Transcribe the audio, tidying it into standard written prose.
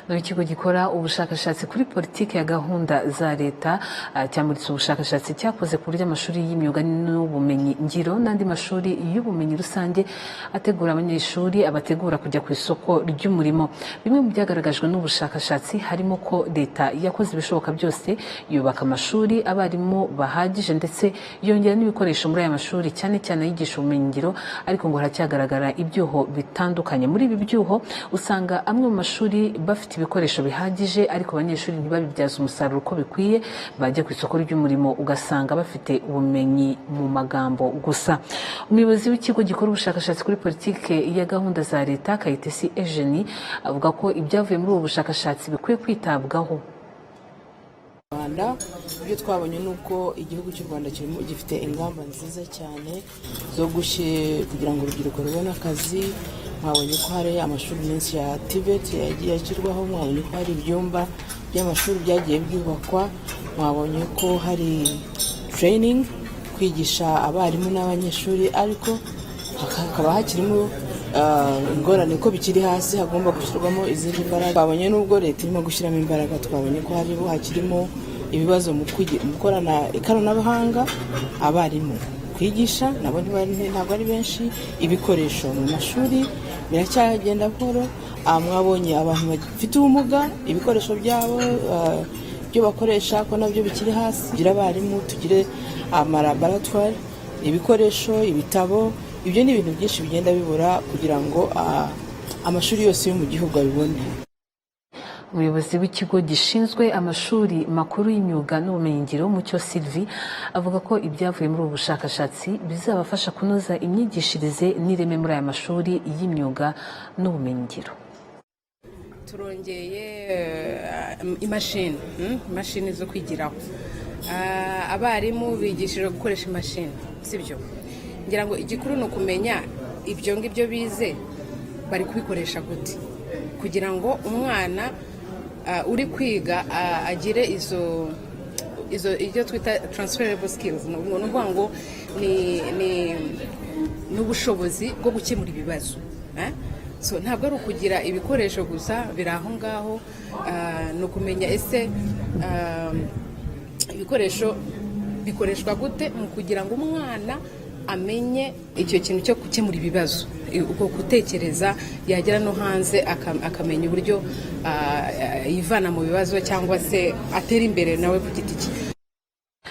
Ikigo gikora ubushakashatsi kuri politiki ya gahunda za leta cyamuritse ubushakashatsi cyakoze ku buryo amashuri y'imyuga n'ubumenyi ngiro n'andi mashuri y'ubumenyi rusange ategura abanyeshuri abategura kujya ku isoko ry'umurimo. Bimwe mu byagaragajwe n'ubushakashatsi harimo ko leta yakoze ibishoboka byose yubaka amashuri, abarimu bahagije ndetse yongera n'ibikoresho muri aya mashuri cyane cyane yigisha ubumenyi ngiro, ariko ngo haracyagaragara ibyuho bitandukanye. Muri ibi byuho usanga amwe mu mashuri bafite ibikoresho bihagije ariko abanyeshuri ntibabibyaza umusaruro uko bikwiye, bajya ku isoko ry'umurimo ugasanga bafite ubumenyi mu magambo gusa. Umuyobozi w'ikigo gikora ubushakashatsi kuri politike ya gahunda za leta Kayitesi Eugenie avuga ko ibyavuye muri ubu bushakashatsi bikwiye kwitabwaho. Rwanda ibyo twabonye nuko igihugu cy'u Rwanda gifite ingamba nziza cyane zo kugira ngo urubyiruko rubone akazi. Mwabonye ko hari amashuri menshi ya TVET yagiye ashyirwaho, mwabonye ko hari ibyumba by'amashuri byagiye byubakwa, mwabonye ko hari training kwigisha abarimu n'abanyeshuri, ariko hakaba hakirimo ingorane ko bikiri hasi, hagomba gushyirwamo izindi mbaraga. Twabonye nubwo leta irimo gushyiramo imbaraga, twabonye ko hakirimo ibibazo mu gukorana ikoranabuhanga, abarimu kwigisha nabo ntabwo ari benshi, ibikoresho mu mashuri biracyagenda buhoro. Mwabonye abantu bafite ubumuga, ibikoresho byabo byo bakoresha ko nabyo bikiri hasi. Tugire abarimu, tugire amalaboratwari, ibikoresho, ibitabo, ibyo ni ibintu byinshi bigenda bibura kugira ngo amashuri yose yo mu gihugu abibone. Umuyobozi w'ikigo gishinzwe amashuri makuru y'imyuga n'ubumenyingiro Mucyo Sylvie avuga ko ibyavuye muri ubu bushakashatsi bizabafasha kunoza imyigishirize n'ireme muri aya mashuri y'imyuga n'ubumenyingiro. Turongeye imashini zo kwigiraho, abarimu bigishije gukoresha imashini, sibyo? Ngira ngo igikuru ni ukumenya ibyo ngibyo bize bari kubikoresha gute, kugira ngo umwana uri kwiga agire ibyo twita transferable skills. Ni ukuvuga ngo ni ubushobozi bwo gukemura ibibazo. So ntabwo ari ukugira ibikoresho gusa biri aho ngaho, ni ukumenya ese ibikoresho bikoreshwa gute mu kugira ngo umwana amenye icyo kintu cyo gukemura ibibazo, uko gutekereza yagera no hanze akamenya uburyo yivana mu bibazo cyangwa se atera imbere nawe ku giti cye.